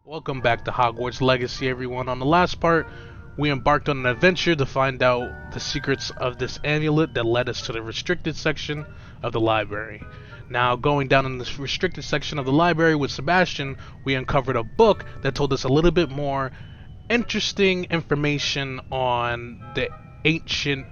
Welcome back to Hogwarts Legacy, everyone. On the last part, we embarked on an adventure to find out the secrets of this amulet that led us to the restricted section of the library. Now, going down in this restricted section of the library with Sebastian, we uncovered a book that told us a little bit more interesting information on the ancient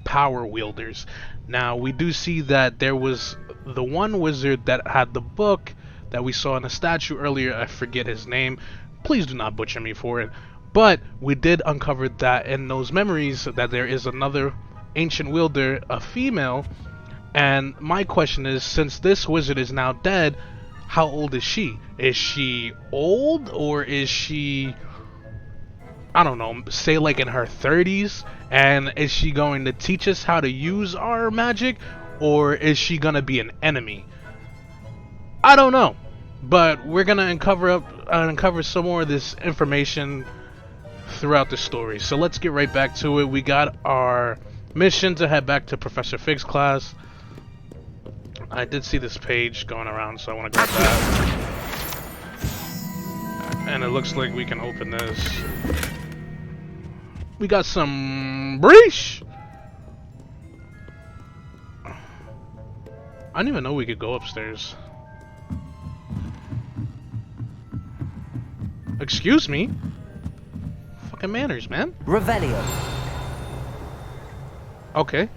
power wielders. Now, we do see that there was the one wizard that had the book that we saw in a statue earlier. I forget his name. Please do not butcher me for it. But we did uncover that in those memories that there is another ancient wielder, a female. And my question is, since this wizard is now dead, how old is she? Is she old, or is she, I don't know, say like in her 30s? And is she going to teach us how to use our magic, or is she gonna be an enemy? I don't know, but we're gonna uncover some more of this information throughout the story. So let's get right back to it. We got our mission to head back to Professor Fig's class. I did see this page going around, so I want to grab that. And it looks like we can open this. We got some breach. I didn't even know we could go upstairs. Excuse me? Fucking manners, man. Revelio. Okay.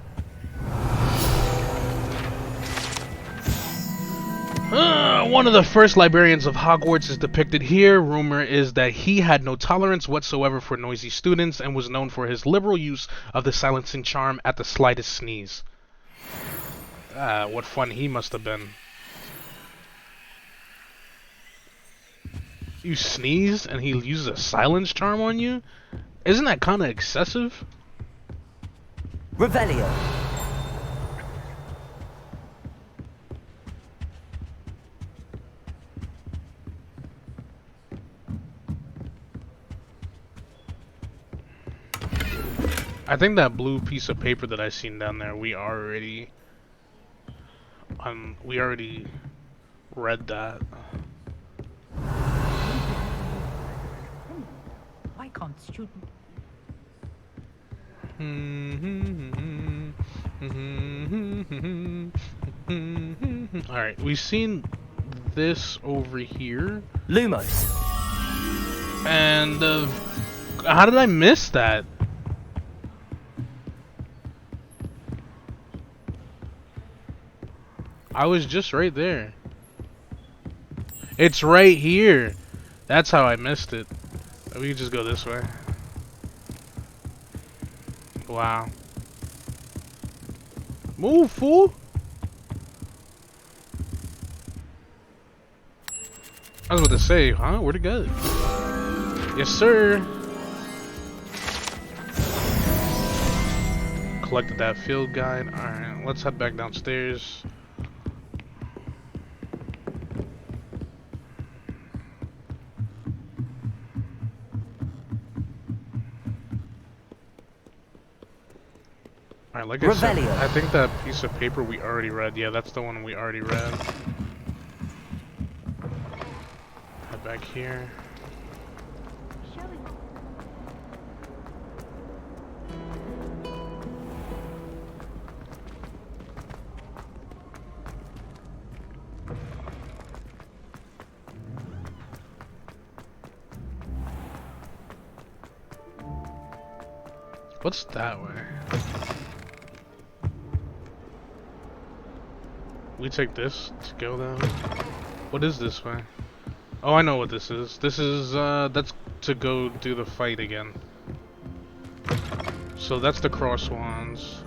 One of the first librarians of Hogwarts is depicted here. Rumor is that he had no tolerance whatsoever for noisy students and was known for his liberal use of the silencing charm at the slightest sneeze. What fun he must have been. You sneeze and he uses a silence charm on you? Isn't that kind of excessive? Revelio. I think that blue piece of paper that I seen down there, we already read that. Why can't students? Alright, we've seen this over here. Lumos. And, how did I miss that? I was just right there. It's right here. That's how I missed it. We can just go this way. Wow. Move, fool! I was about to say, huh? Where'd it go? Yes, sir. Collected that field guide. Alright, let's head back downstairs. Alright, like I said, I think that piece of paper we already read. Yeah, that's the one we already read. Head back here. What's that way? We take this to go down. What is this way? Oh, I know what this is. This is, that's to go do the fight again. So that's the cross wands.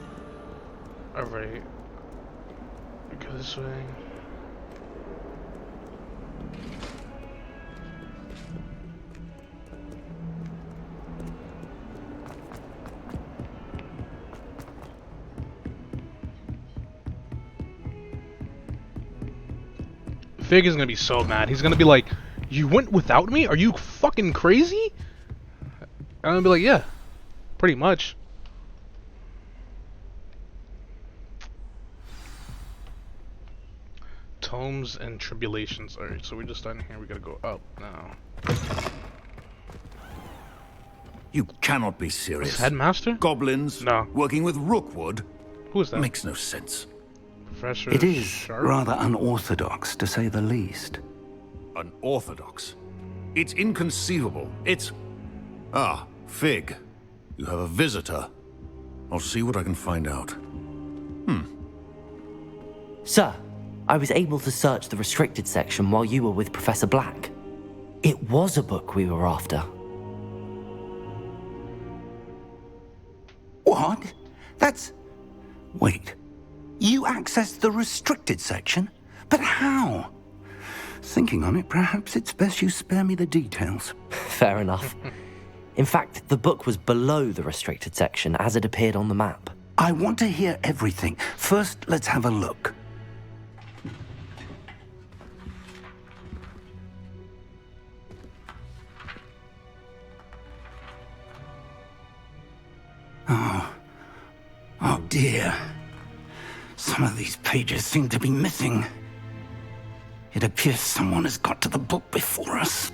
Alright. Go this way. Fig is gonna be so mad. He's gonna be like, "You went without me? Are you fucking crazy?" I'm gonna be like, "Yeah, pretty much." Tomes and tribulations. Alright, so we're just starting here. We gotta go up now. You cannot be serious. Headmaster? Goblins? No. Working with Rookwood? Who is that? Makes no sense. Professor It is Sharp? rather unorthodox, to say the least. Unorthodox? It's inconceivable. It's... Ah, Fig. You have a visitor. I'll see what I can find out. Sir, I was able to search the restricted section while you were with Professor Black. It was a book we were after. What? That's... Wait. You accessed the restricted section? But how? Thinking on it, perhaps it's best you spare me the details. Fair enough. In fact, the book was below the restricted section as it appeared on the map. I want to hear everything. First, let's have a look. Oh dear. Some of these pages seem to be missing. It appears someone has got to the book before us.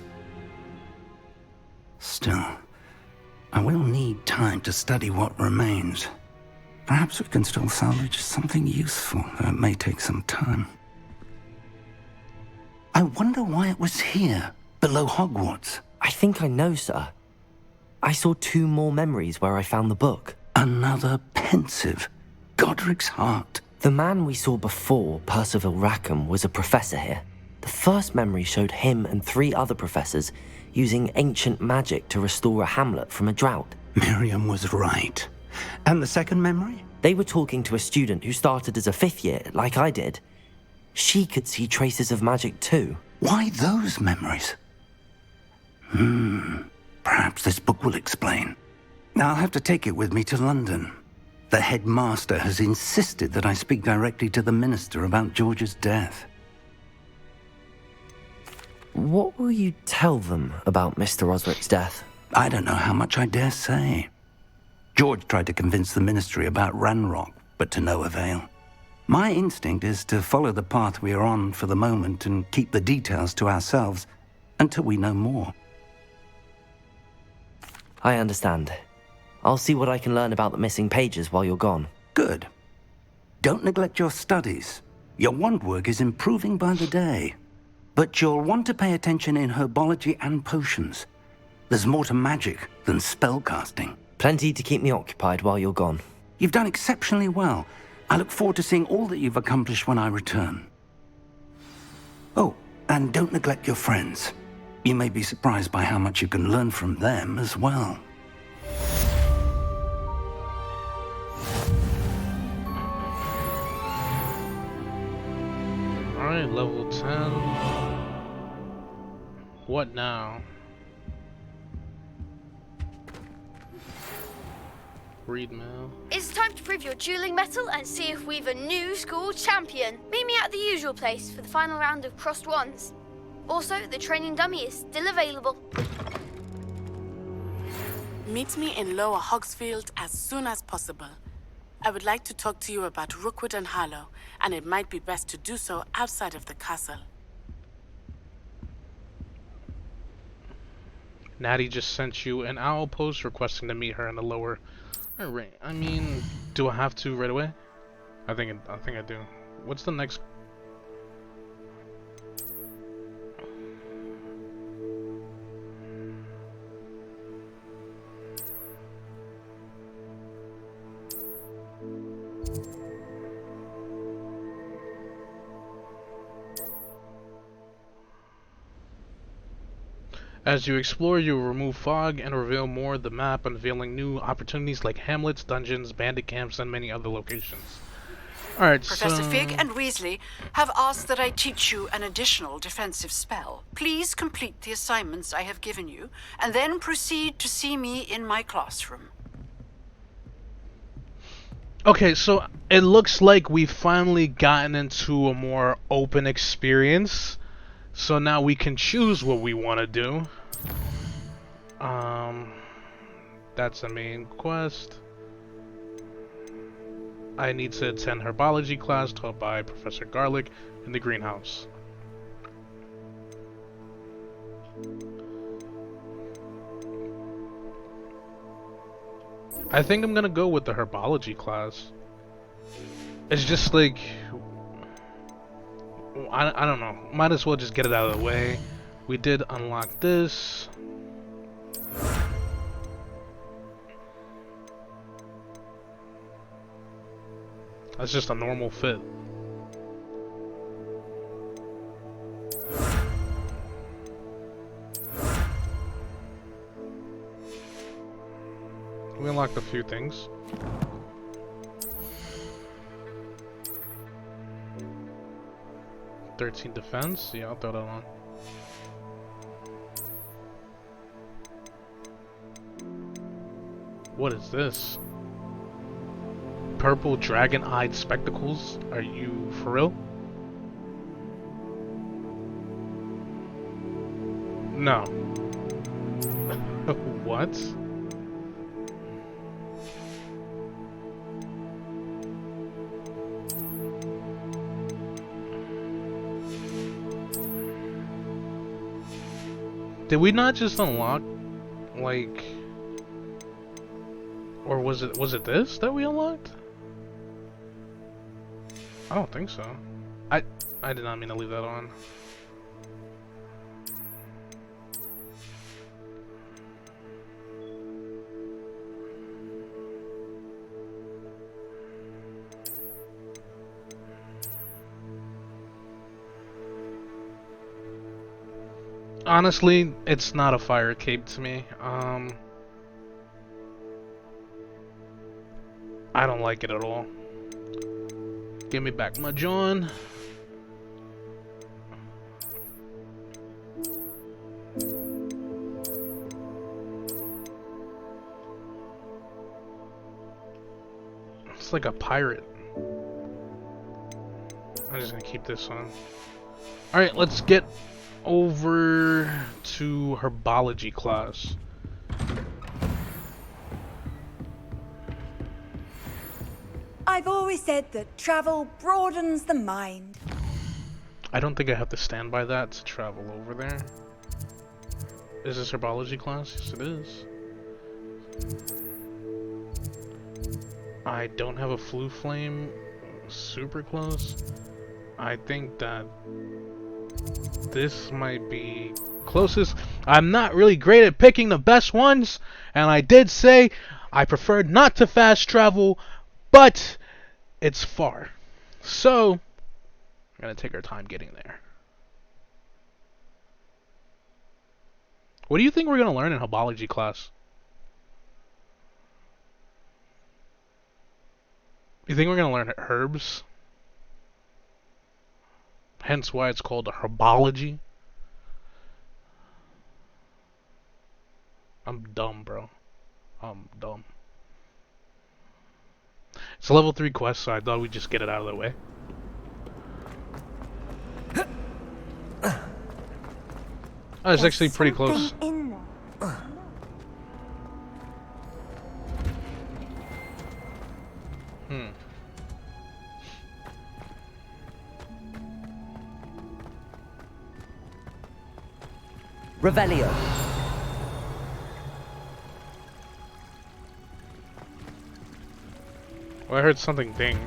Still, I will need time to study what remains. Perhaps we can still salvage something useful, though it may take some time. I wonder why it was here, below Hogwarts. I think I know, sir. I saw 2 more memories where I found the book. Another pensive. Godric's heart. The man we saw before, Percival Rackham, was a professor here. The first memory showed him and 3 other professors using ancient magic to restore a hamlet from a drought. Miriam was right. And the second memory? They were talking to a student who started as a 5th year, like I did. She could see traces of magic too. Why those memories? Perhaps this book will explain. Now I'll have to take it with me to London. The headmaster has insisted that I speak directly to the minister about George's death. What will you tell them about Mr. Osric's death? I don't know how much I dare say. George tried to convince the ministry about Ranrock, but to no avail. My instinct is to follow the path we are on for the moment and keep the details to ourselves until we know more. I understand. I'll see what I can learn about the missing pages while you're gone. Good. Don't neglect your studies. Your wand work is improving by the day. But you'll want to pay attention in herbology and potions. There's more to magic than spellcasting. Plenty to keep me occupied while you're gone. You've done exceptionally well. I look forward to seeing all that you've accomplished when I return. Oh, and don't neglect your friends. You may be surprised by how much you can learn from them as well. Alright, level 10. What now? Read mail. It's time to prove your dueling mettle and see if we've a new school champion. Meet me at the usual place for the final round of crossed wands. Also, the training dummy is still available. Meet me in Lower Hogsfield as soon as possible. I would like to talk to you about Rookwood and Harlow, and it might be best to do so outside of the castle. Natty just sent you an owl post requesting to meet her in the lower. Alright, I mean, do I have to right away? I think I do. What's the next? As you explore, you will remove fog and reveal more of the map, unveiling new opportunities like hamlets, dungeons, bandit camps, and many other locations. Alright, Professor Fig and Weasley have asked that I teach you an additional defensive spell. Please complete the assignments I have given you, and then proceed to see me in my classroom. Okay, so it looks like we've finally gotten into a more open experience. So now we can choose what we want to do. That's a main quest. I need to attend herbology class taught by Professor Garlic in the greenhouse. I think I'm gonna go with the herbology class. It's just like, I don't know. Might as well just get it out of the way. We did unlock this. That's just a normal fit. We unlocked a few things. "13 defense." Yeah, I'll throw that on. What is this? Purple dragon-eyed spectacles? Are you for real? No. What? Did we not just unlock, like, or was it this that we unlocked? I don't think so. I did not mean to leave that on. Honestly, it's not a fire cape to me. I don't like it at all. Give me back my John. It's like a pirate. I'm just gonna keep this on. Alright, let's get over to herbology class. I've always said that travel broadens the mind. I don't think I have to stand by that to travel over there. Is this herbology class? Yes, it is. I don't have a flu flame super close. I think that this might be closest. I'm not really great at picking the best ones, and I did say I prefer not to fast travel, but it's far. So, I'm gonna take our time getting there. What do you think we're gonna learn in herbology class? You think we're gonna learn herbs? Hence why it's called herbology? I'm dumb, bro. I'm dumb. It's a level 3 quest, so I thought we'd just get it out of the way. Oh, it's actually pretty close. In there. Revelio. Well, I heard something ding.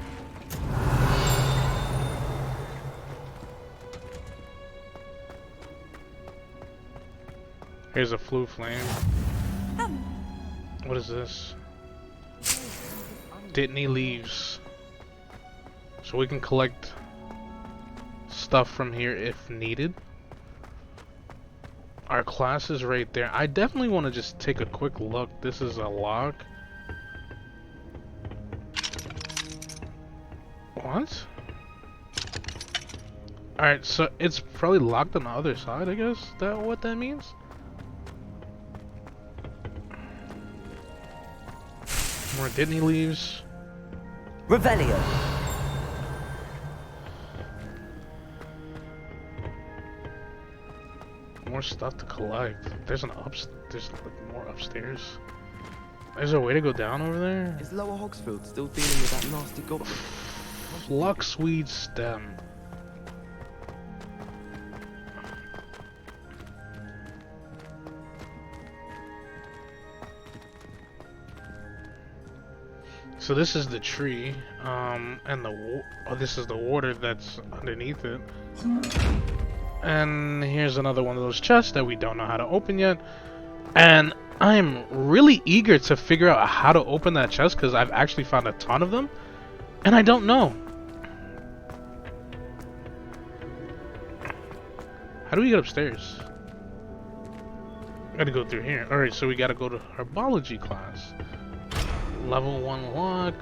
Here's a flu flame. What is this? Dittany leaves. So we can collect stuff from here if needed. Our class is right there. I definitely want to just take a quick look. This is a lock. What? Alright, so it's probably locked on the other side, I guess? Is that what that means? More Dittany leaves. Revelio. More stuff to collect. There's there's like more upstairs. Is there a way to go down over there? Is Lower Hogsfield still dealing with that nasty goblin? Fluxweed stem. So this is the tree, and this is the water that's underneath it. And here's another one of those chests that we don't know how to open yet. And I'm really eager to figure out how to open that chest because I've actually found a ton of them, and I don't know. How do we get upstairs? Gotta go through here. Alright, so we gotta go to herbology class. Level 1 lock.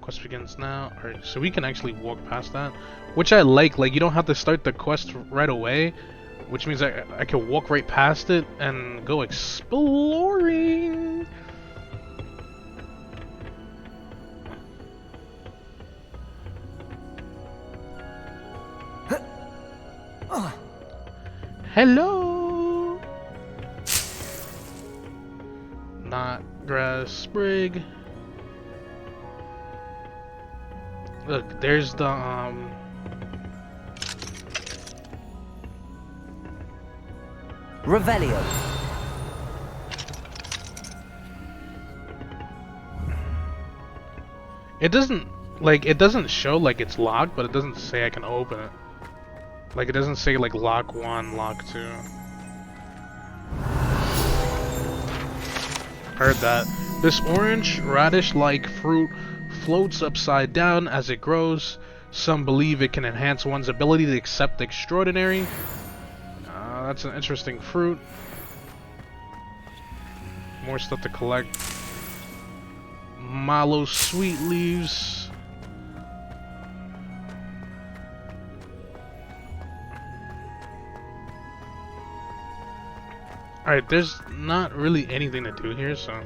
Quest begins now. Alright, so we can actually walk past that. Which I like. Like, you don't have to start the quest right away. Which means I can walk right past it and go exploring. Hello. Not grass sprig. Look, there's the Revelio. It doesn't show like it's locked, but it doesn't say I can open it. Like, it doesn't say like lock 1, lock 2. Heard that. This orange radish-like fruit floats upside down as it grows. Some believe it can enhance one's ability to accept the extraordinary. That's an interesting fruit. More stuff to collect. Mallow sweet leaves. Alright, there's not really anything to do here, so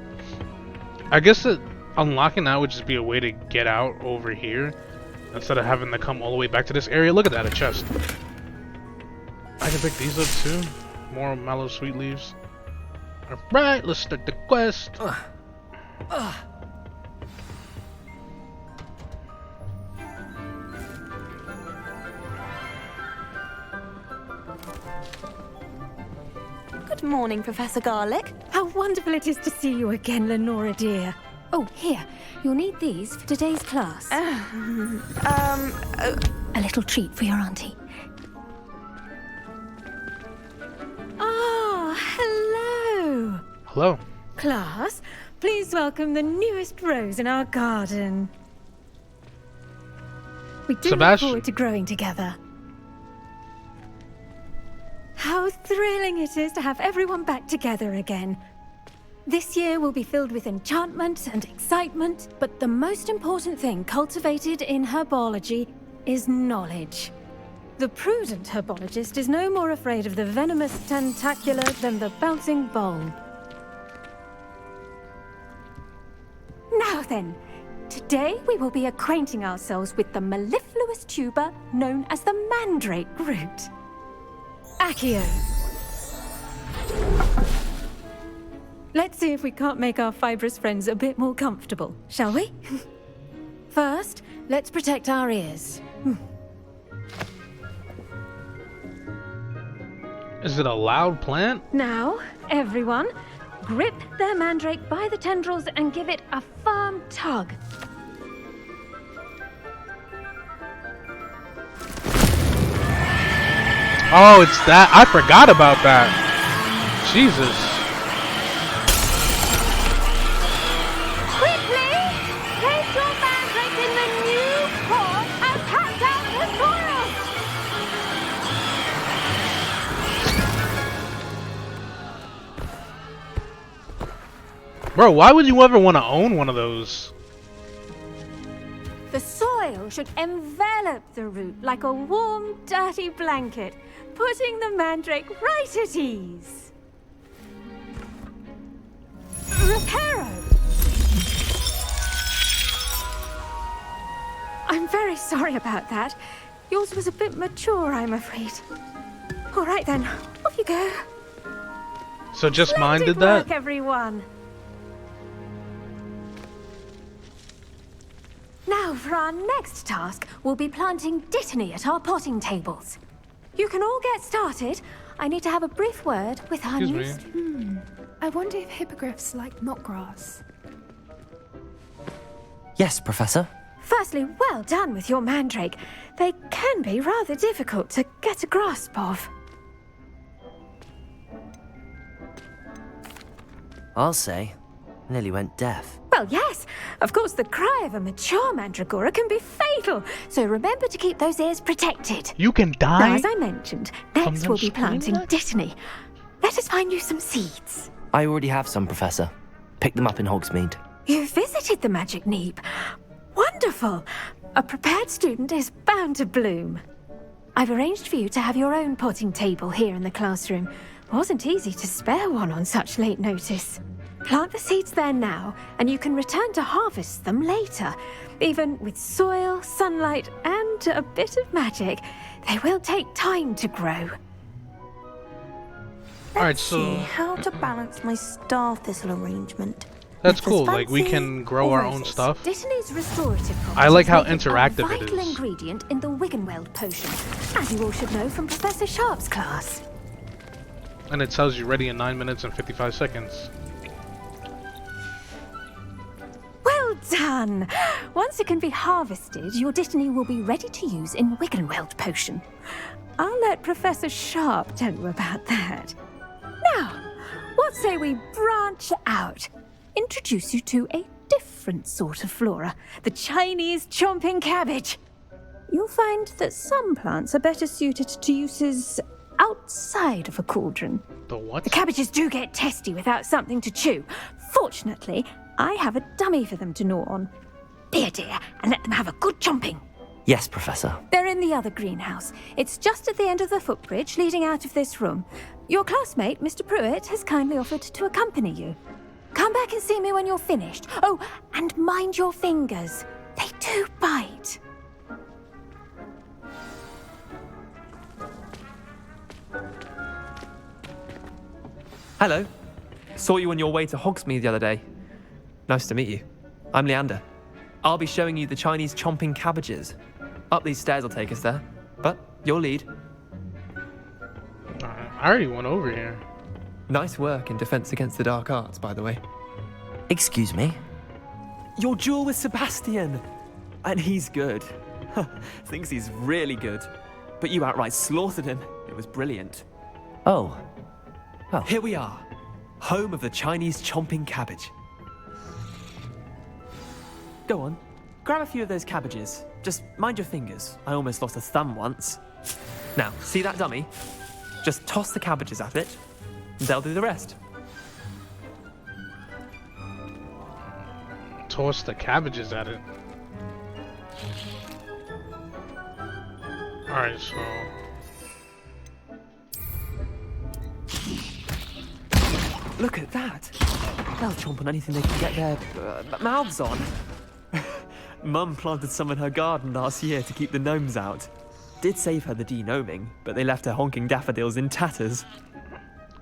I guess that unlocking that would just be a way to get out over here instead of having to come all the way back to this area. Look at that, a chest. I can pick these up too. More mallow sweet leaves. Alright, let's start the quest. Good morning, Professor Garlick. How wonderful it is to see you again, Lenora dear. Oh, here. You'll need these for today's class. A little treat for your auntie. Ah, hello. Hello. Class, please welcome the newest rose in our garden. We do look forward to growing together. How thrilling it is to have everyone back together again. This year will be filled with enchantment and excitement, but the most important thing cultivated in herbology is knowledge. The prudent herbologist is no more afraid of the venomous tentacula than the bouncing bulb. Now then, today we will be acquainting ourselves with the mellifluous tuber known as the mandrake root. Accio. Let's see if we can't make our fibrous friends a bit more comfortable, shall we? First, let's protect our ears. Is it a loud plant? Now, everyone, grip their mandrake by the tendrils and give it a firm tug. Oh, it's that. I forgot about that. Jesus. Quickly, place your mandrake in the new pot and pat down the soil. Bro, why would you ever want to own one of those? The soil should envelop the root like a warm, dirty blanket, putting the mandrake right at ease. Reparo! I'm very sorry about that. Yours was a bit mature, I'm afraid. All right then, off you go. So just mine did Splendid that? work, everyone. Now, for our next task, we'll be planting dittany at our potting tables. You can all get started. I need to have a brief word with our Excuse new... I wonder if hippogriffs like knotgrass. Yes, Professor? Firstly, well done with your mandrake. They can be rather difficult to get a grasp of. I'll say. Nearly went deaf. Well, yes. Of course, the cry of a mature mandragora can be fatal, so remember to keep those ears protected. You can die. Now, as I mentioned, next we'll be planting Dittany. Let us find you some seeds. I already have some, Professor. Pick them up in Hogsmeade. You visited the Magic Neep. Wonderful. A prepared student is bound to bloom. I've arranged for you to have your own potting table here in the classroom. Wasn't easy to spare one on such late notice. Plant the seeds there now, and you can return to harvest them later. Even with soil, sunlight, and a bit of magic, they will take time to grow. Alright, so how to balance my star thistle arrangement. that's cool. Like, we can grow our own stuff. Dittany's restorative I like how properties make interactive a it vital is. ingredient in the Wiggenweld potion, as you all should know from Professor Sharp's class. And it tells you ready in 9 minutes and 55 seconds. Well done! Once it can be harvested, your Dittany will be ready to use in Wiggenweld potion. I'll let Professor Sharp tell you about that. Now, what say we branch out? Introduce you to a different sort of flora, the Chinese chomping cabbage. You'll find that some plants are better suited to uses outside of a cauldron. The what? The cabbages do get testy without something to chew. Fortunately, I have a dummy for them to gnaw on. Be a dear and let them have a good chomping. Yes, Professor. They're in the other greenhouse. It's just at the end of the footbridge leading out of this room. Your classmate, Mr. Pruitt, has kindly offered to accompany you. Come back and see me when you're finished. Oh, and mind your fingers. They do bite. Hello. Saw you on your way to Hogsmeade the other day. Nice to meet you. I'm Leander. I'll be showing you the Chinese chomping cabbages. Up these stairs will take us there. But your lead. I already went over here. Nice work in Defense Against the Dark Arts, by the way. Excuse me? Your duel with Sebastian! And he's good. Thinks he's really good. But you outright slaughtered him. It was brilliant. Oh. Well. Here we are. Home of the Chinese chomping cabbage. Go on. Grab a few of those cabbages. Just mind your fingers. I almost lost a thumb once. Now, see that dummy? Just toss the cabbages at it, and they'll do the rest. Toss the cabbages at it. Alright, so... Look at that! They'll chomp on anything they can get their mouths on. Mum planted some in her garden last year to keep the gnomes out. Did save her the de-gnoming, but they left her honking daffodils in tatters.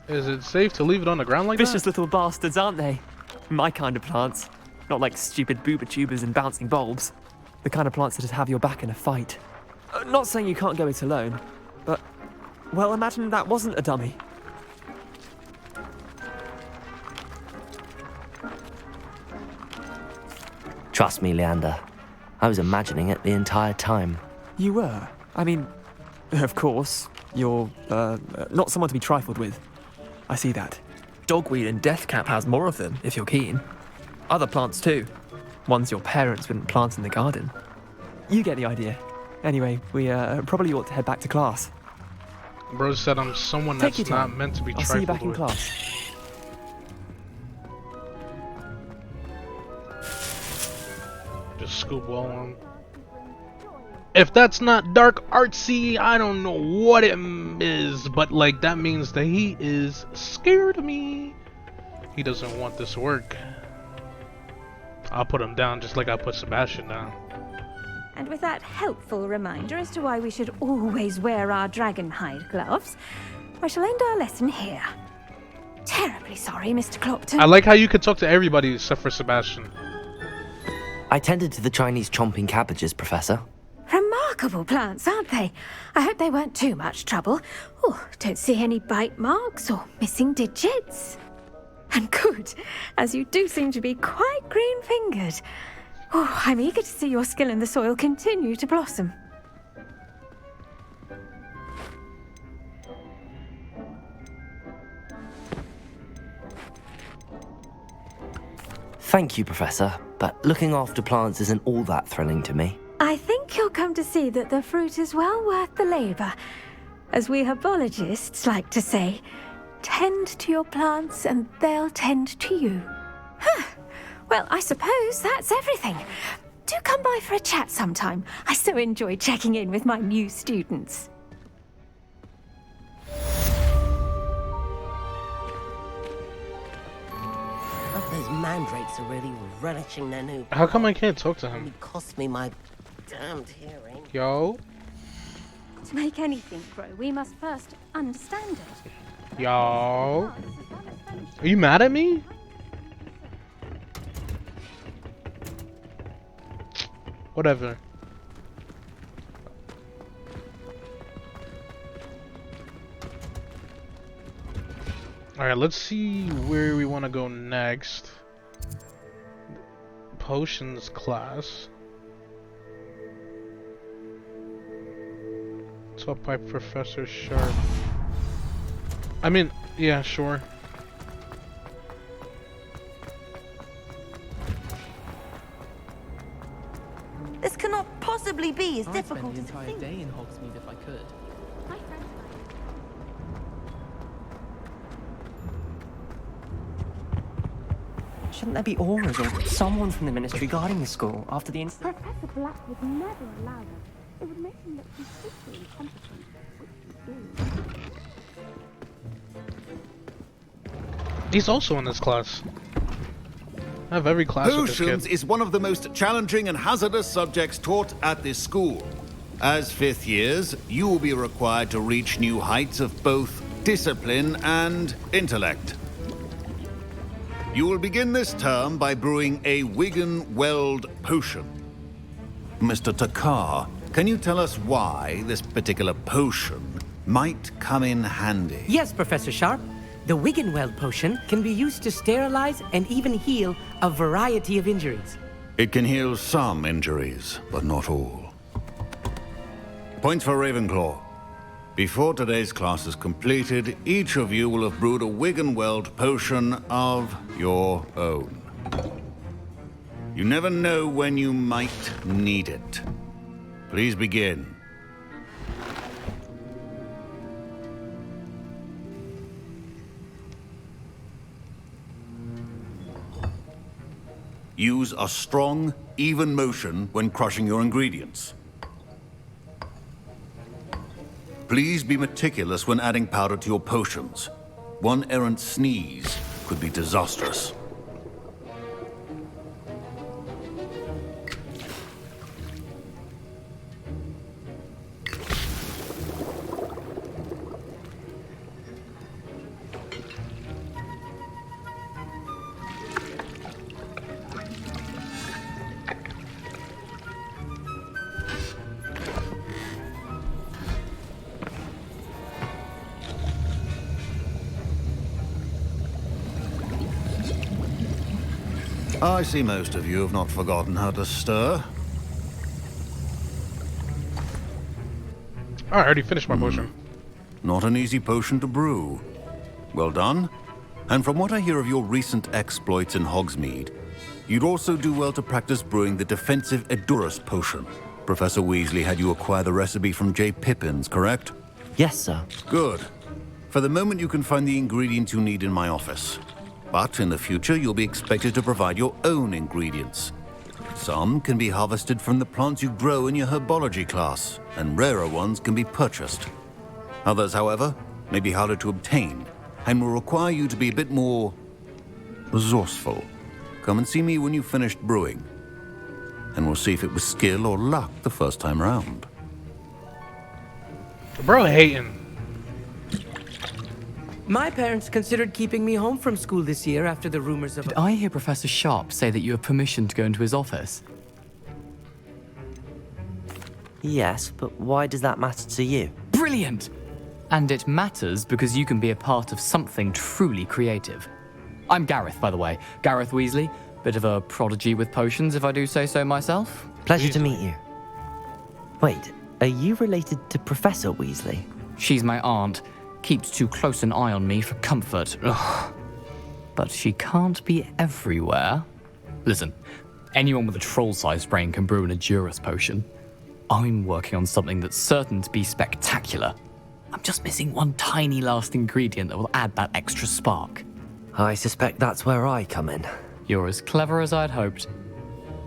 Is it safe to leave it on the ground like Vicious that? little bastards, aren't they? My kind of plants. Not like stupid booba tubers and bouncing bulbs. The kind of plants that'd have your back in a fight. Not saying you can't go it alone, but... Well, imagine that wasn't a dummy. Trust me, Leander. I was imagining it the entire time. You were? I mean, of course, you're, not someone to be trifled with. I see that. Dogweed and deathcap has more of them, if you're keen. Other plants too. Ones your parents wouldn't plant in the garden. You get the idea. Anyway, we, probably ought to head back to class. Bro said I'm someone Take that's your not time. meant to be I'll trifled see you back in with. class. Just scoop well on. If that's not dark artsy, I don't know what it is, but like that means that he is scared of me. He doesn't want this to work. I'll put him down just like I put Sebastian down. And with that helpful reminder as to why we should always wear our dragon hide gloves, I shall end our lesson here. Terribly sorry, Mr. Clopton. I like how you could talk to everybody except for Sebastian. I tended to the Chinese chomping cabbages, Professor. Remarkable plants, aren't they? I hope they weren't too much trouble. Oh, don't see any bite marks or missing digits. And good, as you do seem to be quite green-fingered. Oh, I'm eager to see your skill in the soil continue to blossom. Thank you, Professor, but looking after plants isn't all that thrilling to me. I think you'll come to see that the fruit is well worth the labor. As we herbologists like to say, tend to your plants and they'll tend to you. Huh. Well, I suppose that's everything. Do come by for a chat sometime. I so enjoy checking in with my new students. Those mandrakes are really relishing their new... How come I can't talk to him? It cost me my damned hearing. Yo? To make anything grow, we must first understand it. Yo? Are you mad at me? Whatever. Alright, let's see where we want to go next. Potions class. Taught by Professor Sharp. I mean, yeah, sure. This cannot possibly be as difficult I'd as spend the entire day in Hogsmeade if I could. Shouldn't there be auras or someone from the ministry guarding the school after the incident? Professor Black would never allow them. It would make him look completely incompetent, which he is. He's also in this class. I have every class with this Potions kid. is one of the most challenging and hazardous subjects taught at this school. As fifth years, you will be required to reach new heights of both discipline and intellect. You will begin this term by brewing a Wigan Weld potion. Mr. Takar, can you tell us why this particular potion might come in handy? Yes, Professor Sharp. The Wiggenweld potion can be used to sterilize and even heal a variety of injuries. It can heal some injuries, but not all. Points for Ravenclaw. Before today's class is completed, each of you will have brewed a Wiggenweld potion of your own. You never know when you might need it. Please begin. Use a strong, even motion when crushing your ingredients. Please be meticulous when adding powder to your potions. One errant sneeze could be disastrous. I see most of you have not forgotten how to stir. I already finished my potion. Not an easy potion to brew. Well done. And from what I hear of your recent exploits in Hogsmeade, you'd also do well to practice brewing the defensive Edurus potion. Professor Weasley had you acquire the recipe from J. Pippins, correct? Yes, sir. Good. For the moment, you can find the ingredients you need in my office. But in the future, you'll be expected to provide your own ingredients. Some can be harvested from the plants you grow in your herbology class, and rarer ones can be purchased. Others, however, may be harder to obtain, and will require you to be a bit more resourceful. Come and see me when you've finished brewing, and we'll see if it was skill or luck the first time round. Bro hating. My parents considered keeping me home from school this year after the rumors of... Did I hear Professor Sharp say that you have permission to go into his office? Yes, but why does that matter to you? Brilliant! And it matters because you can be a part of something truly creative. I'm Gareth, by the way, Gareth Weasley, Bit of a prodigy with potions, if I do say so myself. Pleasure to meet you. Wait, are you related to Professor Weasley? She's my aunt. Keeps too close an eye on me for comfort. Ugh. But she can't be everywhere. Listen, anyone with a troll-sized brain can brew an Adurus potion. I'm working on something that's certain to be spectacular. I'm just missing one tiny last ingredient that will add that extra spark. I suspect that's where I come in. You're as clever as I'd hoped.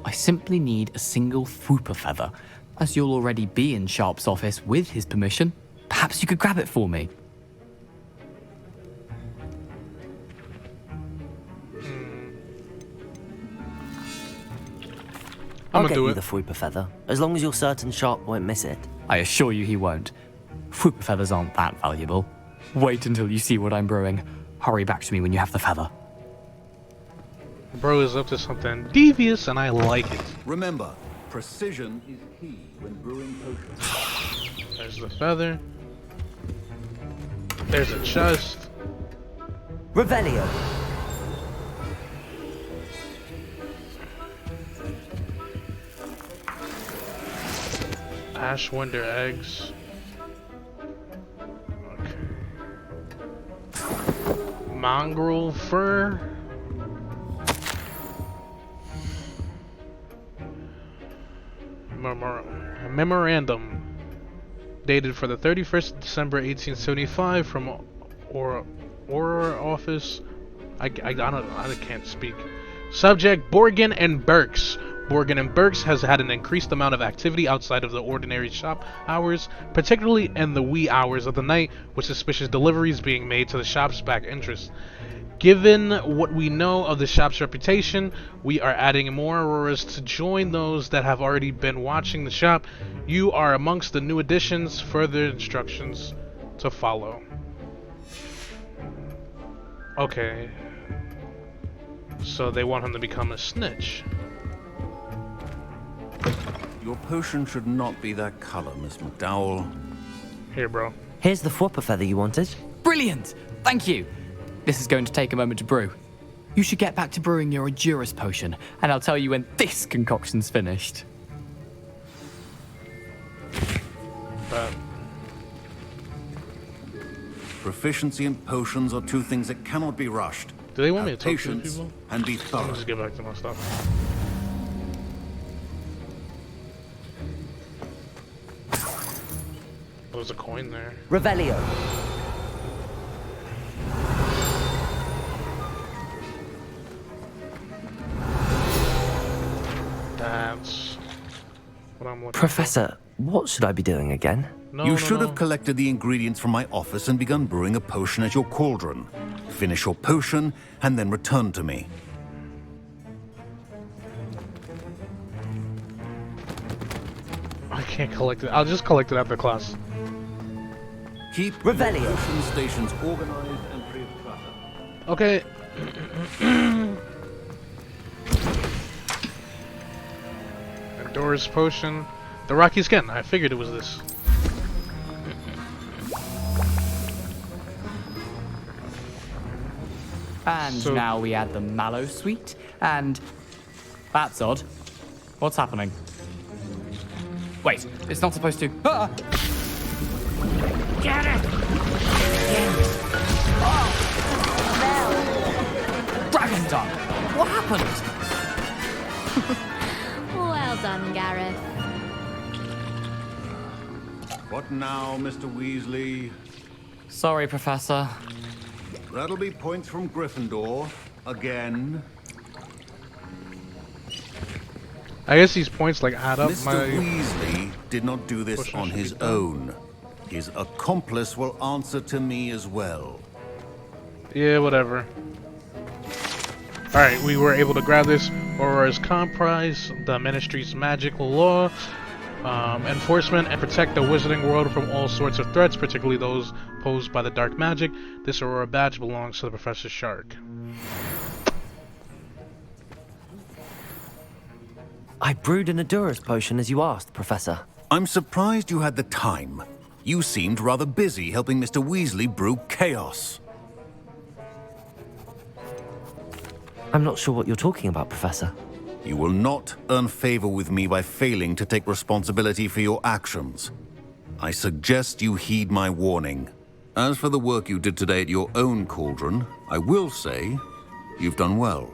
I simply need a single Fwooper feather. As you'll already be in Sharp's office with his permission, perhaps you could grab it for me. I'll get you the Fwooper feather, as long as you're certain Sharp won't miss it. I assure you he won't. Fwooper feathers aren't that valuable. Wait until you see what I'm brewing. Hurry back to me when you have the feather. Bro is up to something devious, and I like it. Remember, precision is key when brewing potions. There's the feather. There's a chest. Revelio. Ashwinder eggs. Okay. Mongrel fur. Memorandum. Dated for the 31st of December 1875 from Aurora office. I can't speak. Subject: Borgin and Burks. Borgin and Burks has had an increased amount of activity outside of the ordinary shop hours, particularly in the wee hours of the night, with suspicious deliveries being made to the shop's back entrance. Given what we know of the shop's reputation, we are adding more Auroras to join those that have already been watching the shop. You are amongst the new additions. Further instructions to follow. Okay. So they want him to become a snitch. Your potion should not be that color, Miss McDowell. Here, bro. Here's the Fwooper feather you wanted. Brilliant! Thank you! This is going to take a moment to brew. You should get back to brewing your Adurus potion, and I'll tell you when this concoction's finished. Proficiency and potions are two things that cannot be rushed. Do they want me to talk to patience people? And be I'll thorough. just get back to my stuff. There's a coin there. Revelio. That's what I'm looking Professor, what should I be doing again? No, You should have collected the ingredients from my office and begun brewing a potion at your cauldron. Finish your potion and then return to me. I can't collect it. I'll just collect it after class. Keep Revelio. your potion stations organized and free of clutter. Okay. Dora's potion. The Rocky Skin. I figured it was this. And now we add the Mallow Sweet, and... That's odd. What's happening? Wait, it's not supposed to... Ah! Get it! Dragon Tongue! What happened? Well done, Gareth. What now, Mr. Weasley? Sorry, Professor. That'll be points from Gryffindor. Again. I guess these points like add up. Mr. Weasley did not do this on his own. His accomplice will answer to me as well. Yeah, whatever. Alright, we were able to grab this. Aurora's comprise the Ministry's magical law, enforcement, and protect the wizarding world from all sorts of threats, particularly those posed by the dark magic. This Aurora badge belongs to the Professor Shark. I brewed an Adurus potion as you asked, Professor. I'm surprised you had the time. You seemed rather busy helping Mr. Weasley brew chaos. I'm not sure what you're talking about, Professor. You will not earn favor with me by failing to take responsibility for your actions. I suggest you heed my warning. As for the work you did today at your own cauldron, I will say you've done well.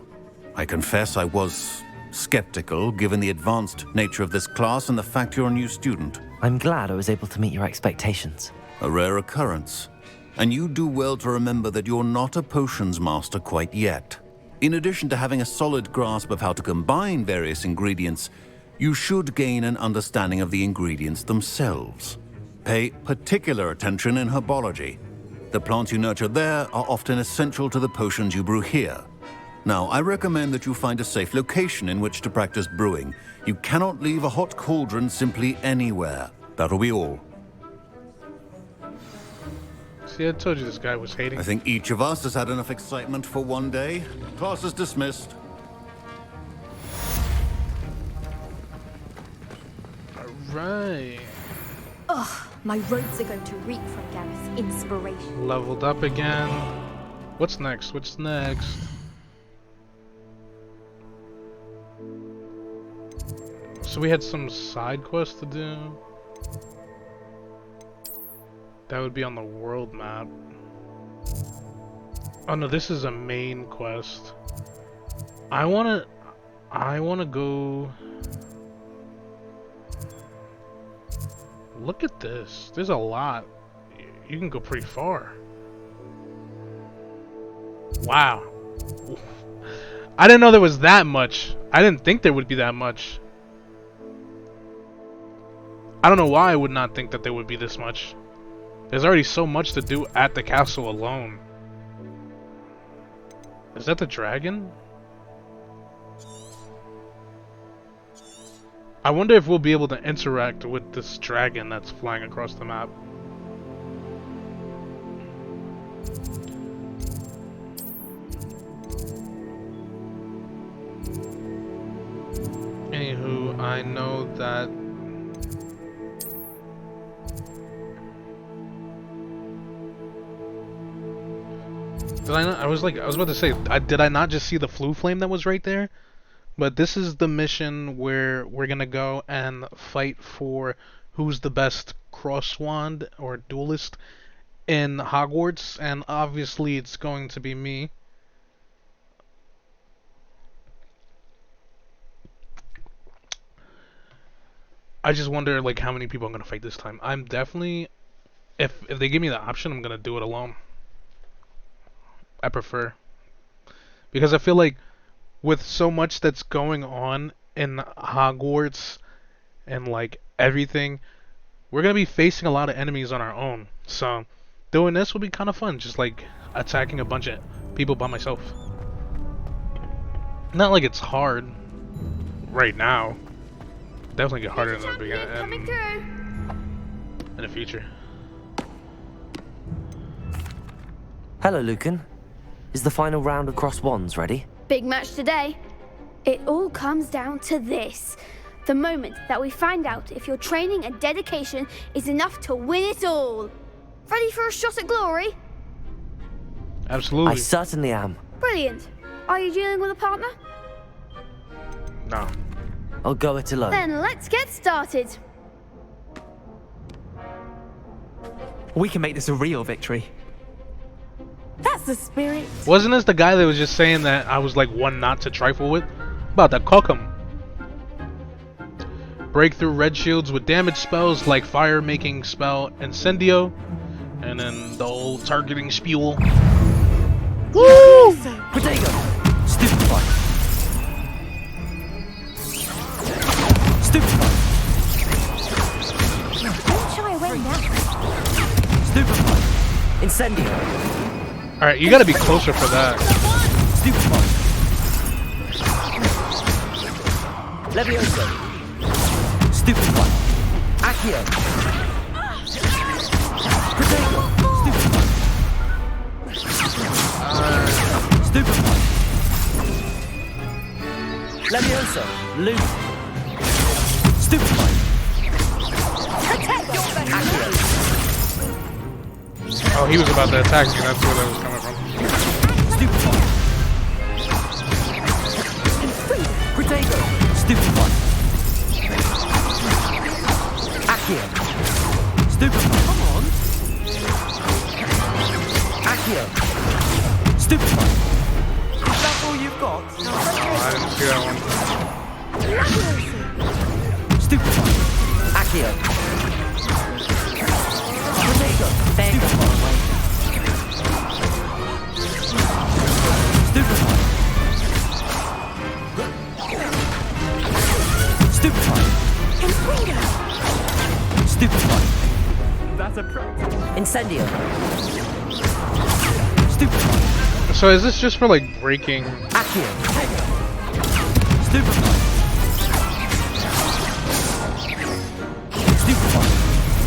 I confess I was skeptical given the advanced nature of this class and the fact you're a new student. I'm glad I was able to meet your expectations. A rare occurrence. And you do well to remember that you're not a potions master quite yet. In addition to having a solid grasp of how to combine various ingredients, you should gain an understanding of the ingredients themselves. Pay particular attention in herbology. The plants you nurture there are often essential to the potions you brew here. Now, I recommend that you find a safe location in which to practice brewing. You cannot leave a hot cauldron simply anywhere. That'll be all. See, I told you this guy was hating. I think each of us has had enough excitement for one day. Class is dismissed. Alright. Ugh, my robes are going to reek from Gareth's inspiration. Leveled up again. What's next? What's next? So we had some side quests to do. That would be on the world map. Oh no, this is a main quest. I wanna go. Look at this. There's a lot. You can go pretty far. Wow. I didn't know there was that much. I didn't think there would be that much. I don't know why I would not think that there would be this much. There's already so much to do at the castle alone. Is that the dragon? I wonder if we'll be able to interact with this dragon that's flying across the map. Anywho, I know that did I not? I was about to say, did I not just see the flue flame that was right there? But this is the mission where we're gonna go and fight for who's the best cross wand or duelist in Hogwarts, and obviously it's going to be me. I just wonder like how many people I'm gonna fight this time. I'm definitely, if they give me the option, I'm gonna do it alone. I prefer, because I feel like with so much that's going on in Hogwarts and like everything, we're gonna be facing a lot of enemies on our own. So doing this will be kind of fun, just like attacking a bunch of people by myself. Not like it's hard right now. Definitely get harder in the beginning in the future. Hello, Lucan. Is the final round of cross wands ready? Big match today. It all comes down to this. The moment that we find out if your training and dedication is enough to win it all. Ready for a shot at glory? Absolutely. I certainly am. Brilliant. Are you dealing with a partner? No. I'll go it alone. Then let's get started. We can make this a real victory. That's the spirit. Wasn't this the guy that was just saying that I was like one not to trifle with? About that Kokum. Break through red shields with damage spells like fire making spell Incendio. And then the old targeting spewel. Woo! Potato! Stupefy! Stupefy! Don't shy away now. Stupefy! Incendio! Alright, you gotta be closer for that. Stupefy! Levioso! Stupefy! Accio! Potato! Stupefy! Stupefy! Levioso! Loot! Stupefy! Accio! Oh, he was about to attack me, that's where that was coming from. Stupefy! Stupefy. Is that all you've got? I didn't see that one. Stupefy. Accio. Stupefy. Stupefy. That's a practice. Incendio. Stupefy. So is this just for like breaking? Accio. Stupefy. Stupefy.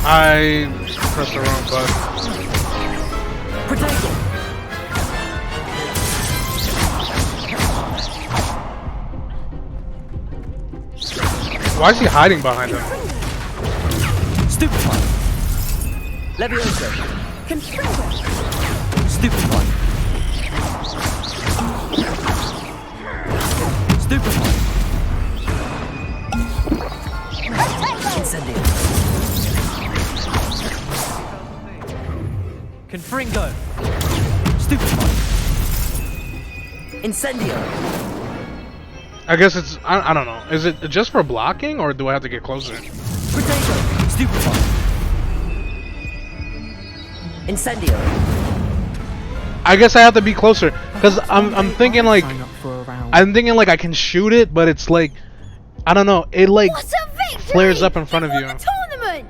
I pressed the wrong button. Protego. Why is he hiding behind him? Stupefy. Levioso. Stupefy. Stupefy. Incendio. Confringo. Stupefy. Incendio. I guess it's I don't know. Is it just for blocking or do I have to get closer? Protego. Stupefy. Incendio. I guess I have to be closer because I'm thinking like I can shoot it, but it's like I don't know. It like What a victory! flares up in front of You you. won the tournament!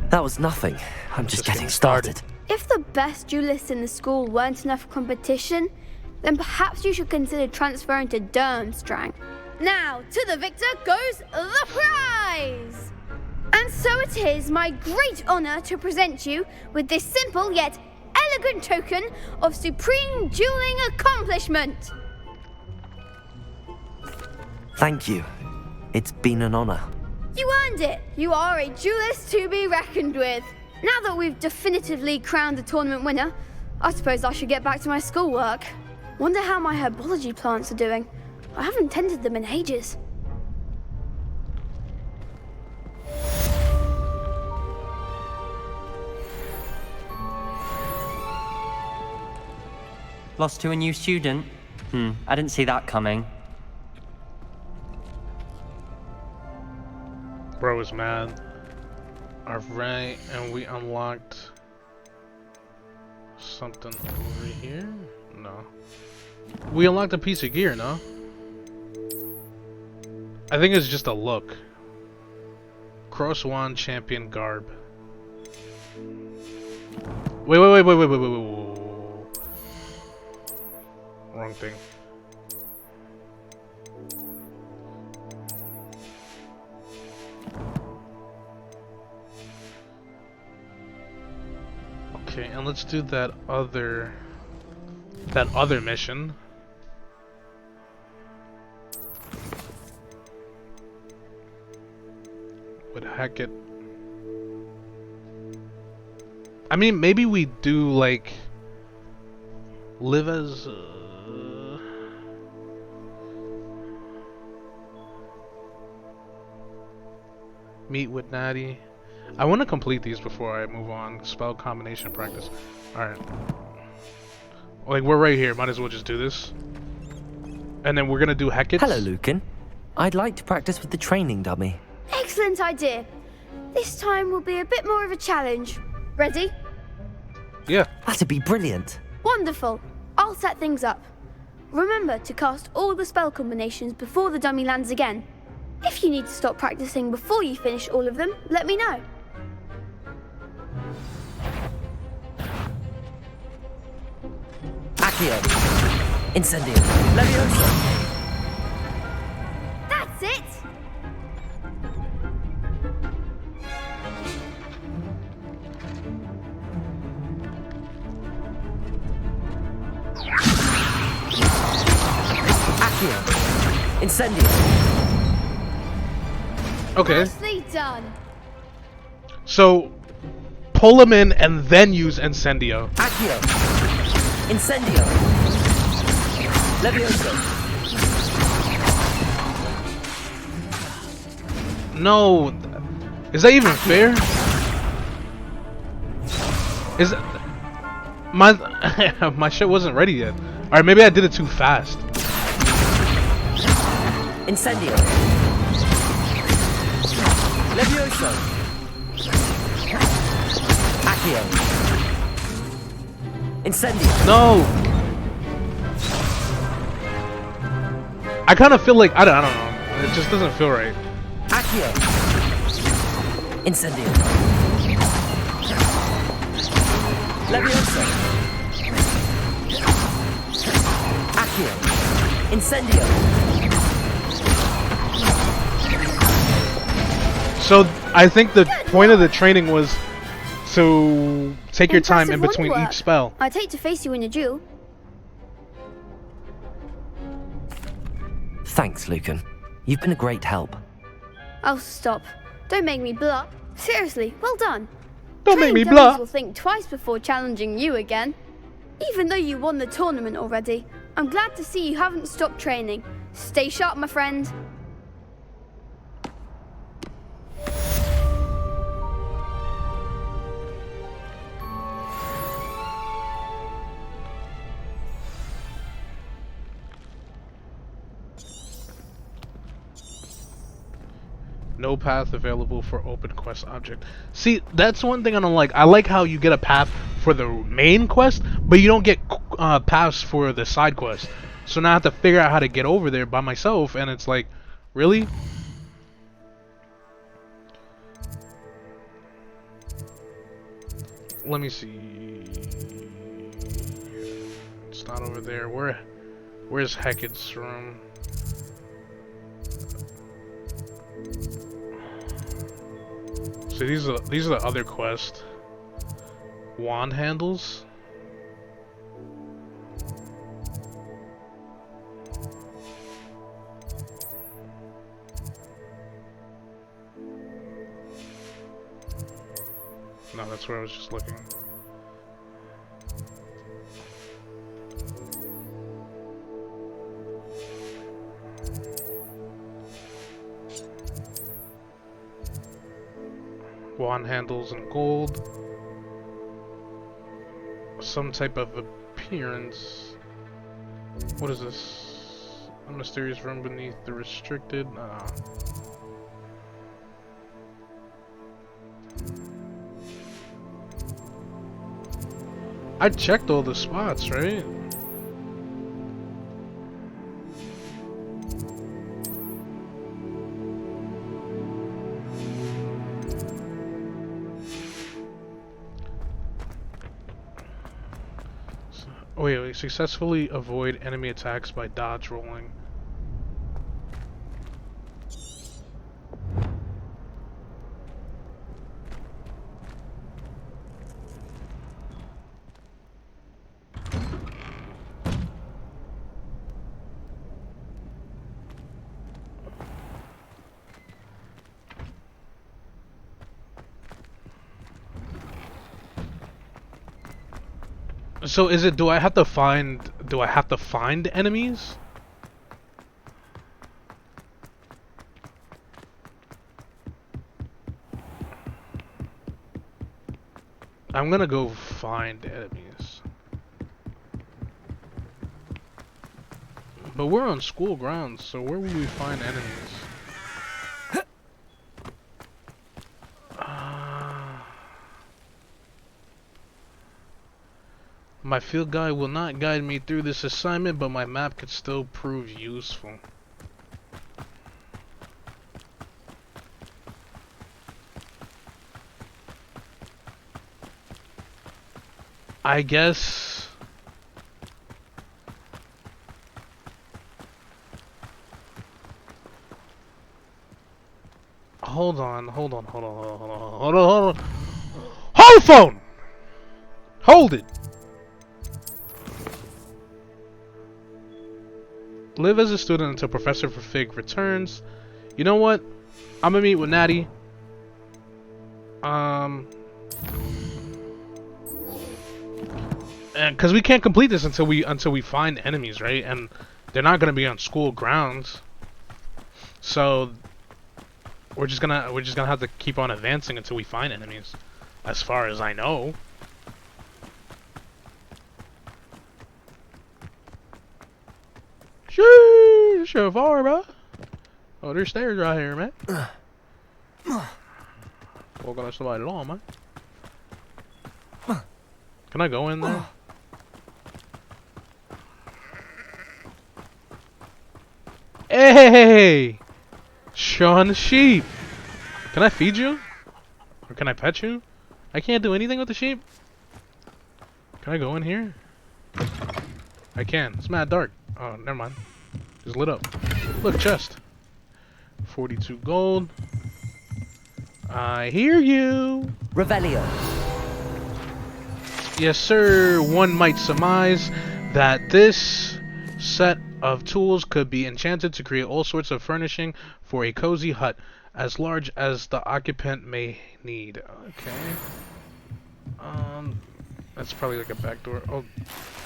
That was nothing. I'm just getting started. If the best duelists in the school weren't enough for competition, then perhaps you should consider transferring to Durmstrang. Now, to the victor goes the prize! And so it is my great honor to present you with this simple yet elegant token of supreme dueling accomplishment. Thank you. It's been an honor. You earned it. You are a duelist to be reckoned with. Now that we've definitively crowned the tournament winner, I suppose I should get back to my schoolwork. Wonder how my herbology plants are doing. I haven't tended them in ages. Lost to a new student? I didn't see that coming. Bro is mad. Alright, and we unlocked something over here? No. We unlocked a piece of gear, no? I think it's just a look. Cross Wand Champion Garb. Wait. Wrong thing. Okay, and let's do that other mission. With Hackett. I mean, maybe we do like live as meet with Natty. I want to complete these before I move on. Spell combination practice. Alright. Like, we're right here. Might as well just do this. And then we're going to do Hecate. Hello, Lucan. I'd like to practice with the training dummy. Excellent idea. This time will be a bit more of a challenge. Ready? Yeah. That'd be brilliant. Wonderful. I'll set things up. Remember to cast all the spell combinations before the dummy lands again. If you need to stop practicing before you finish all of them, let me know. Accio. Incendio. Levioso. That's it! Accio. Incendio. Okay. Nicely done. So, pull him in and then use Incendio. Accio. Incendio. Levioso. No. Is that even fair? Is my my shit wasn't ready yet. All right, maybe I did it too fast. Incendio. Levioso. Accio. Incendio. No. I kind of feel like I don't know. It just doesn't feel right. Accio. Incendio. Levioso. Accio. Incendio. So I think the point of the training was to take your time in between Impressive each spell. I'd hate to face you in a duel. Thanks, Lucan. You've been a great help. Oh, stop. Don't make me bluff. Seriously, well done. Don't make me Trained bluff. dummies will think twice before challenging you again. Even though you won the tournament already, I'm glad to see you haven't stopped training. Stay sharp, my friend. No path available for open quest object. See, that's one thing I don't like. I like how you get a path for the main quest, but you don't get paths for the side quest. So now I have to figure out how to get over there by myself, and it's like, really? Let me see. It's not over there. Where's Hecat's room? So these are the other quests. Wand handles. No, that's where I was just looking. Wand handles in gold. Some type of appearance. What is this? A mysterious room beneath the restricted. I checked all the spots, right? Wait, successfully avoid enemy attacks by dodge rolling. So is it, do I have to find enemies? I'm gonna go find enemies. But we're on school grounds, so where will we find enemies? My field guide will not guide me through this assignment, but my map could still prove useful. I guess... Hold on. Hold phone! Hold it! Live as a student until Professor Fig returns. You know what? I'm gonna meet with Natty. And because we can't complete this until we find enemies, right? And they're not gonna be on school grounds. So we're just gonna have to keep on advancing until we find enemies, as far as I know. this shit far, bro. Oh, there's stairs right here, man. Walking on somebody's lawn, man. Can I go in there? Hey! Sean the sheep! Can I feed you? Or can I pet you? I can't do anything with the sheep? Can I go in here? I can. It's mad dark. Oh, never mind. It's lit up. Look, chest. 42 gold. I hear you. Revelio. Yes, sir. One might surmise that this set of tools could be enchanted to create all sorts of furnishing for a cozy hut, as large as the occupant may need. Okay. That's probably like a back door. Oh,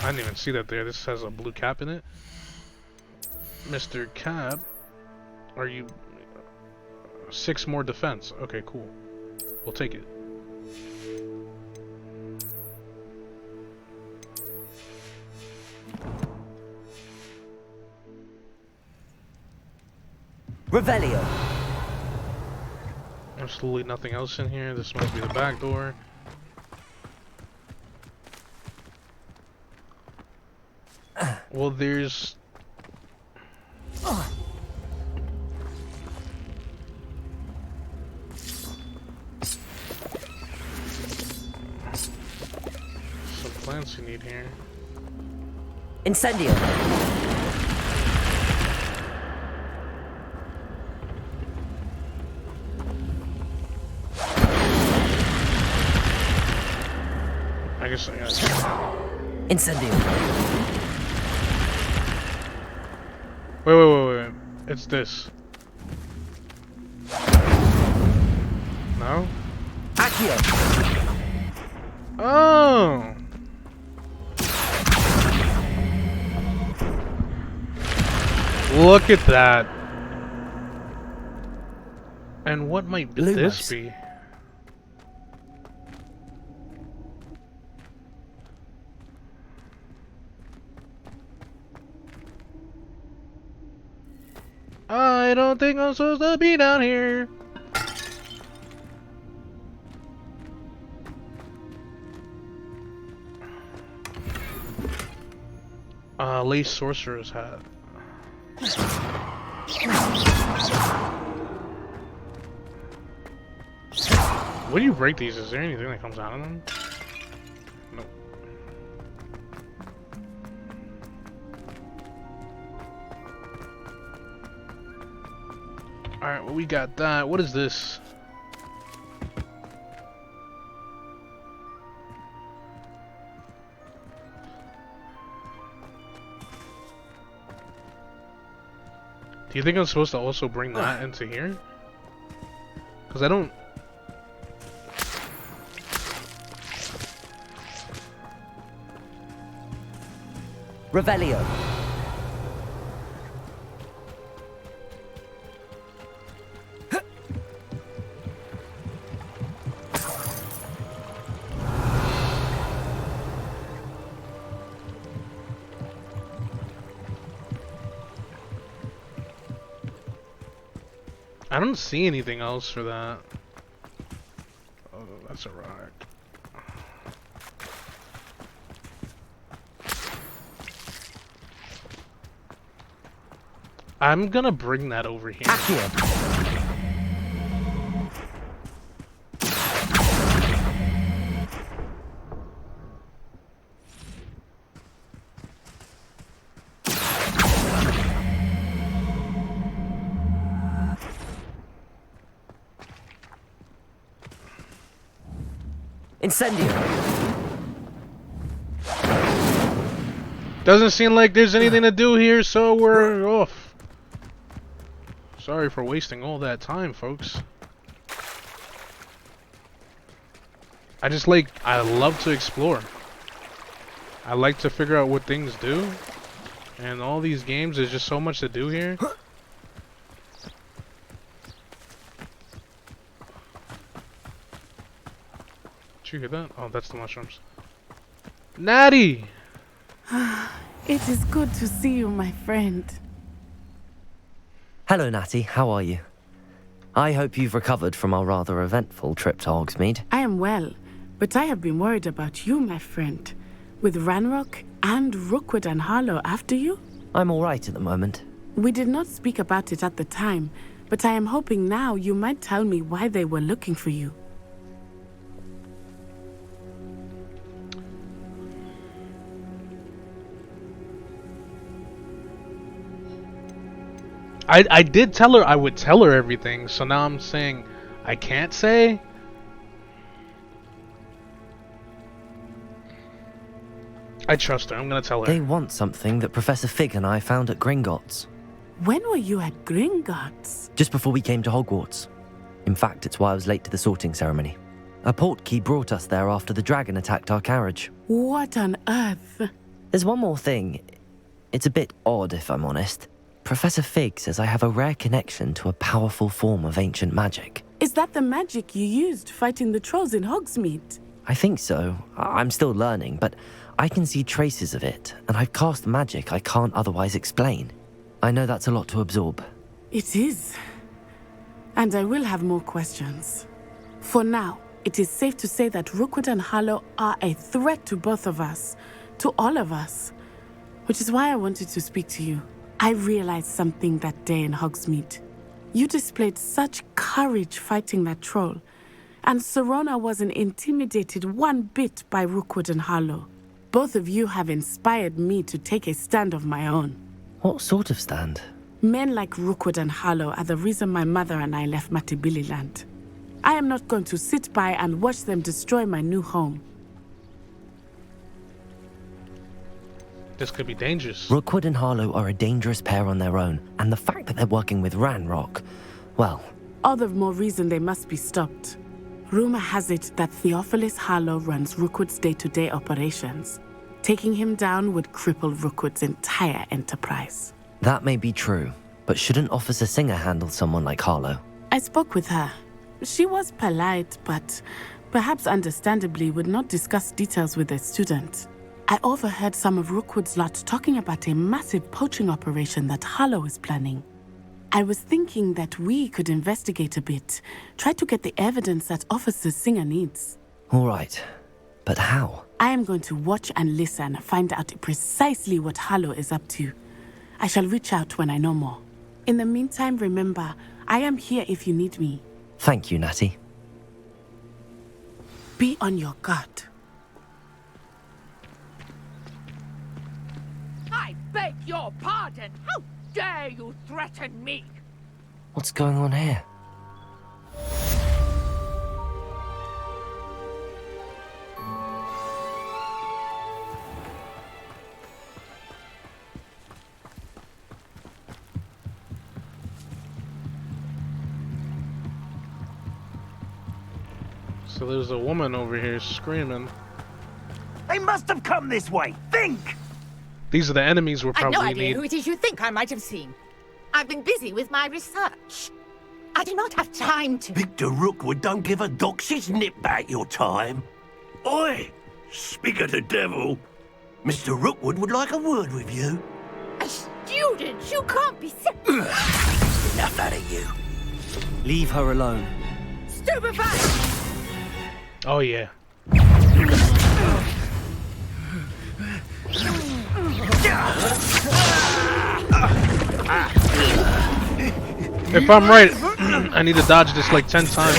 I didn't even see that there. This has a blue cap in it. Mr. Cap, are you 6 more defense? Okay, cool. We'll take it. Revelio. Absolutely nothing else in here. This must be the back door. Well, there's... some plants you need here. Incendio. I guess I got Incendio. Wait. It's this. No? Accio. Oh! Look at that. And what might this be? I don't think I'm supposed to be down here. Lace sorcerer's hat. What do you break these? Is there anything that comes out of them? Nope. Alright, well, we got that. What is this? Do you think I'm supposed to also bring that into here? Because I don't... Revelio. I don't see anything else for that. Oh, that's a rock. I'm gonna bring that over here. Incendio. Doesn't seem like there's anything to do here, so we're off. Sorry for wasting all that time, folks. I love to explore. I like to figure out what things do. And all these games, there's just so much to do here. Did you hear that? Oh, that's the mushrooms. Natty! It is good to see you, my friend. Hello, Natty. How are you? I hope you've recovered from our rather eventful trip to Hogsmeade. I am well, but I have been worried about you, my friend. With Ranrock and Rookwood and Harlow after you? I'm all right at the moment. We did not speak about it at the time, but I am hoping now you might tell me why they were looking for you. I did tell her I would tell her everything, so now I'm saying I can't say? I trust her. I'm gonna tell her. They want something that Professor Fig and I found at Gringotts. When were you at Gringotts? Just before we came to Hogwarts. In fact, it's why I was late to the sorting ceremony. A portkey brought us there after the dragon attacked our carriage. What on earth? There's one more thing. It's a bit odd, if I'm honest. Professor Fig says I have a rare connection to a powerful form of ancient magic. Is that the magic you used fighting the trolls in Hogsmeade? I think so. I'm still learning, but I can see traces of it, and I've cast magic I can't otherwise explain. I know that's a lot to absorb. It is. And I will have more questions. For now, it is safe to say that Rookwood and Harlow are a threat to both of us, to all of us. Which is why I wanted to speak to you. I realized something that day in Hogsmeade. You displayed such courage fighting that troll, and Serona wasn't intimidated one bit by Rookwood and Harlow. Both of you have inspired me to take a stand of my own. What sort of stand? Men like Rookwood and Harlow are the reason my mother and I left Matibililand. I am not going to sit by and watch them destroy my new home. This could be dangerous. Rookwood and Harlow are a dangerous pair on their own, and the fact that they're working with Ranrock, well... All the more reason they must be stopped. Rumor has it that Theophilus Harlow runs Rookwood's day-to-day operations. Taking him down would cripple Rookwood's entire enterprise. That may be true, but shouldn't Officer Singer handle someone like Harlow? I spoke with her. She was polite, but perhaps understandably would not discuss details with a student. I overheard some of Rookwood's lot talking about a massive poaching operation that Harlow is planning. I was thinking that we could investigate a bit, try to get the evidence that Officer Singer needs. All right, but how? I am going to watch and listen, find out precisely what Harlow is up to. I shall reach out when I know more. In the meantime, remember, I am here if you need me. Thank you, Natty. Be on your guard. I beg your pardon! How dare you threaten me? What's going on here? So there's a woman over here screaming. They must have come this way. Think! These are the enemies we're I've probably no idea need. who it is you think I might have seen. I've been busy with my research. I do not have time to... Victor Rookwood don't give a doxy's nip back your time. Oi! Speak of the devil. Mr. Rookwood would like a word with you. A student? You can't be sick. Enough out of you. Leave her alone. Stupefied! Oh yeah. If I'm right, I need to dodge this like 10 times.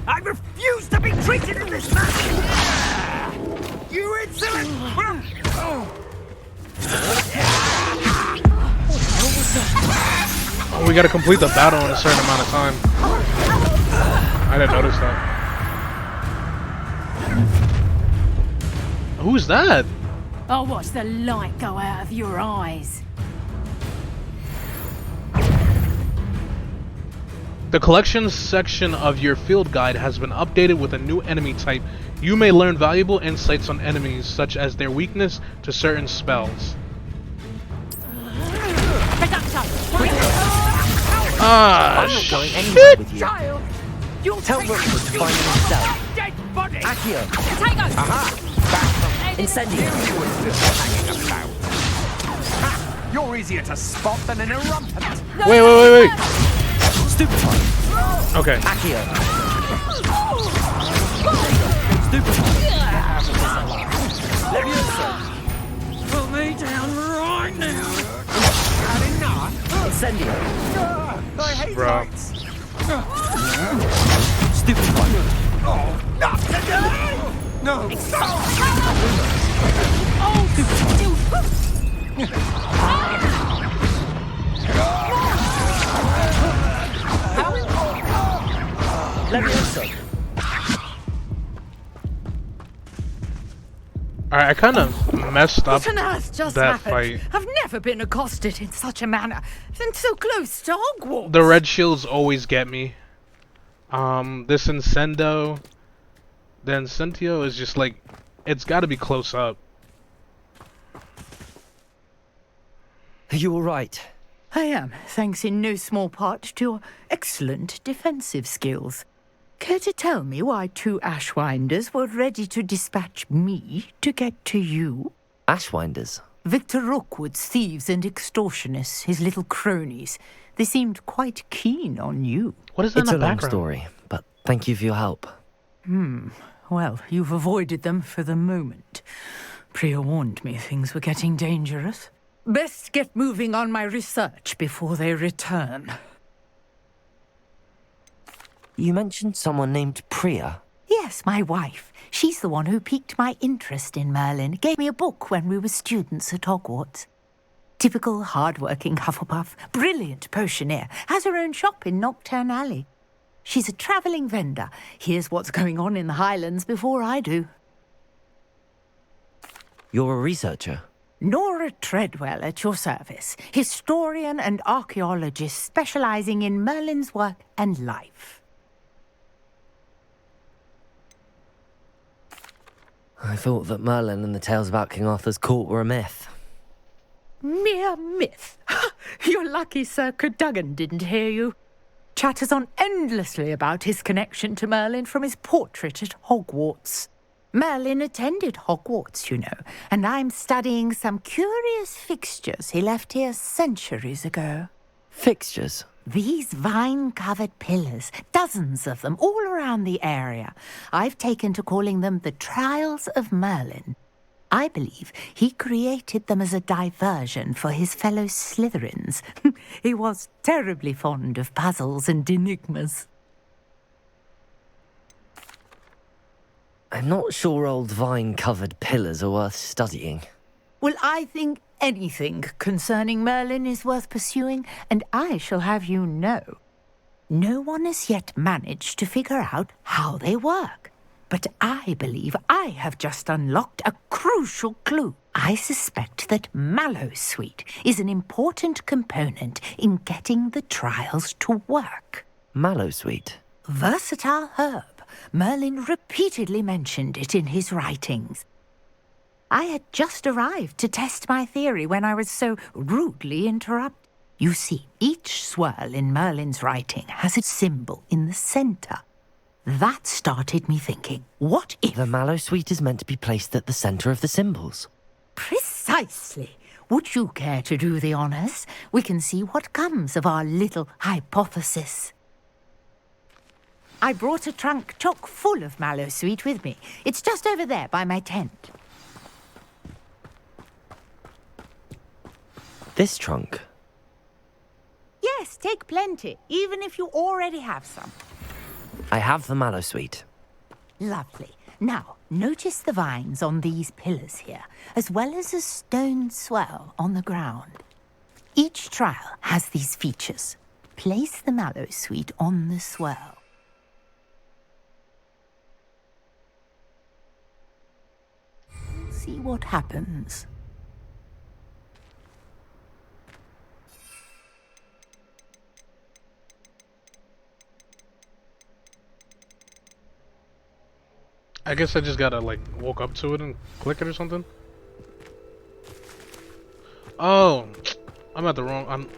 I refuse to be treated in this manner! You insolent... Oh, we gotta complete the battle in a certain amount of time. I didn't notice that. Who's that? I'll watch the light go out of your eyes. The collections section of your field guide has been updated with a new enemy type. You may learn valuable insights on enemies, such as their weakness to certain spells. Ah, going anywhere with you. Child! You'll Tell take Rookwood to find himself. dead body! Accio. Potato! Aha! Incendio. You're easier to spot than an irrumpant. Wait. Stupefy. Okay. Accio. Levioso. Put me down right now. Had enough. Incendio. I hate heights. Stupefy. Oh, not today! No. Levioso. Alright, I kind of messed up What on earth just that happened? fight. I've never been accosted in such a manner, and so close to Hogwarts. The red shields always get me. This Incendo, the Incentio is just like, it's got to be close up. Are you all right? I am, thanks in no small part to your excellent defensive skills. Care to tell me why 2 Ashwinders were ready to dispatch me to get to you? Ashwinders? Victor Rookwood's thieves and extortionists, his little cronies. They seemed quite keen on you. What is that It's in a the long background? story, but thank you for your help. Well, you've avoided them for the moment. Priya warned me things were getting dangerous. Best get moving on my research before they return. You mentioned someone named Priya. Yes, my wife. She's the one who piqued my interest in Merlin. Gave me a book when we were students at Hogwarts. Typical hard-working Hufflepuff, brilliant potioneer, has her own shop in Knockturn Alley. She's a travelling vendor. Hears what's going on in the Highlands before I do. You're a researcher? Nora Treadwell at your service, historian and archaeologist specialising in Merlin's work and life. I thought that Merlin and the tales about King Arthur's court were a myth. Mere myth. You're lucky Sir Cadogan didn't hear you. Chatters on endlessly about his connection to Merlin from his portrait at Hogwarts. Merlin attended Hogwarts, you know, and I'm studying some curious fixtures he left here centuries ago. Fixtures? These vine-covered pillars, dozens of them, all around the area. I've taken to calling them the Trials of Merlin. I believe he created them as a diversion for his fellow Slytherins. He was terribly fond of puzzles and enigmas. I'm not sure old vine-covered pillars are worth studying. Well, I think anything concerning Merlin is worth pursuing, and I shall have you know. No one has yet managed to figure out how they work. But I believe I have just unlocked a crucial clue. I suspect that Mallowsweet is an important component in getting the trials to work. Mallowsweet? Versatile herb. Merlin repeatedly mentioned it in his writings. I had just arrived to test my theory when I was so rudely interrupted. You see, each swirl in Merlin's writing has a symbol in the centre. That started me thinking, what if... The Mallowsweet is meant to be placed at the centre of the symbols. Precisely. Would you care to do the honours? We can see what comes of our little hypothesis. I brought a trunk chock full of Mallowsweet with me. It's just over there by my tent. This trunk? Yes, take plenty, even if you already have some. I have the Mallowsweet. Lovely. Now, notice the vines on these pillars here, as well as a stone swell on the ground. Each trial has these features. Place the Mallowsweet on the swell. See what happens. I guess I just gotta like walk up to it and click it or something. Oh, I'm at the wrong.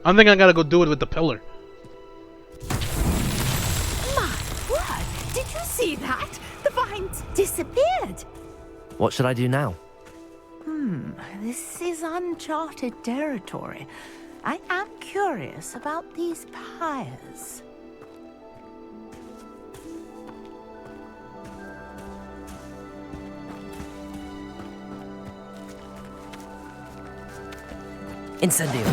I'm thinking I gotta go do it with the pillar. My word! Did you see that? The vines disappeared. What should I do now? This is uncharted territory. I am curious about these pyres. Incendio.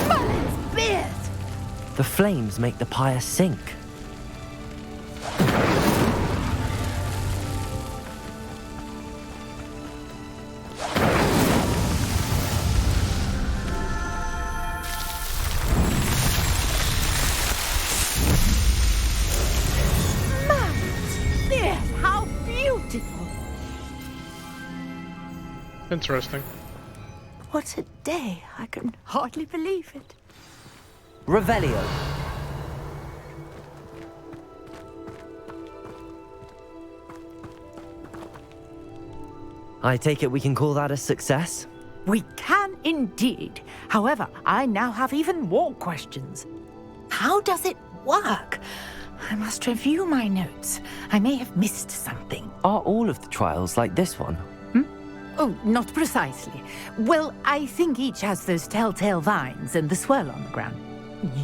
Merlin's beard! The flames make the pyre sink. Merlin's beard! How beautiful! Interesting. What a day. I can hardly believe it. Revelio. I take it we can call that a success? We can indeed. However, I now have even more questions. How does it work? I must review my notes. I may have missed something. Are all of the trials like this one? Oh, not precisely. Well, I think each has those telltale vines and the swirl on the ground.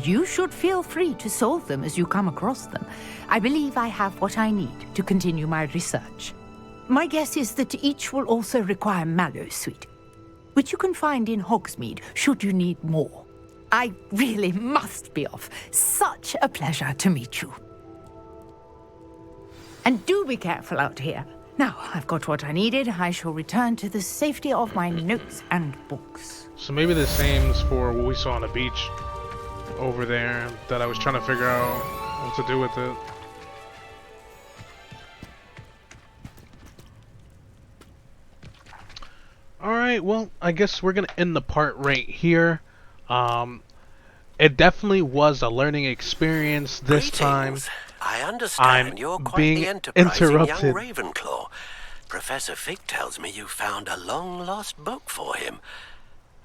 You should feel free to solve them as you come across them. I believe I have what I need to continue my research. My guess is that each will also require mallow sweet, which you can find in Hogsmeade should you need more. I really must be off. Such a pleasure to meet you. And do be careful out here. Now, I've got what I needed. I shall return to the safety of my notes and books. So maybe the same's for what we saw on the beach over there that I was trying to figure out what to do with it. Alright, well, I guess we're gonna end the part right here. It definitely was a learning experience this time. I understand you're quite the enterprising young Ravenclaw. Professor Fig tells me you found a long-lost book for him.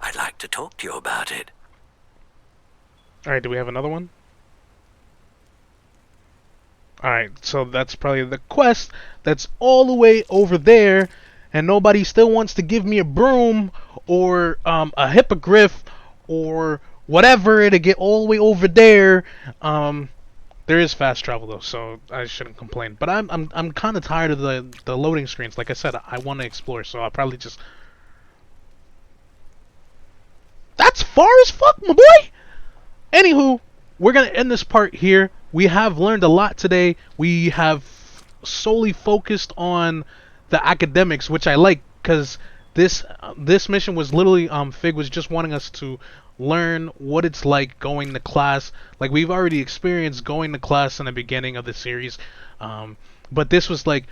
I'd like to talk to you about it. Alright, do we have another one? Alright, so that's probably the quest that's all the way over there, and nobody still wants to give me a broom or a hippogriff or whatever to get all the way over there. There is fast travel though, so I shouldn't complain. But I'm kind of tired of the loading screens. Like I said, I want to explore, so I'll probably just. That's far as fuck, my boy. Anywho, we're gonna end this part here. We have learned a lot today. We have solely focused on the academics, which I like, because this mission was literally Fig was just wanting us to learn what it's like going to class. Like, we've already experienced going to class in the beginning of the series, but this was like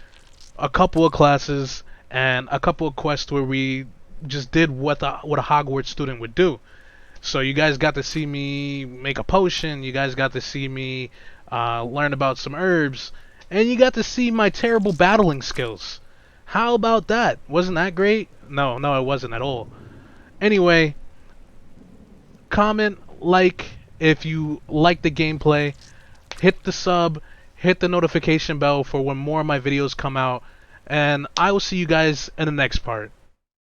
a couple of classes and a couple of quests where we just did what a Hogwarts student would do. So you guys got to see me make a potion, you guys got to see me learn about some herbs, and you got to see my terrible battling skills. How about that? Wasn't that great? No, it wasn't at all. Anyway, comment, like if you like the gameplay, hit the sub, hit the notification bell for when more of my videos come out, and I will see you guys in the next part.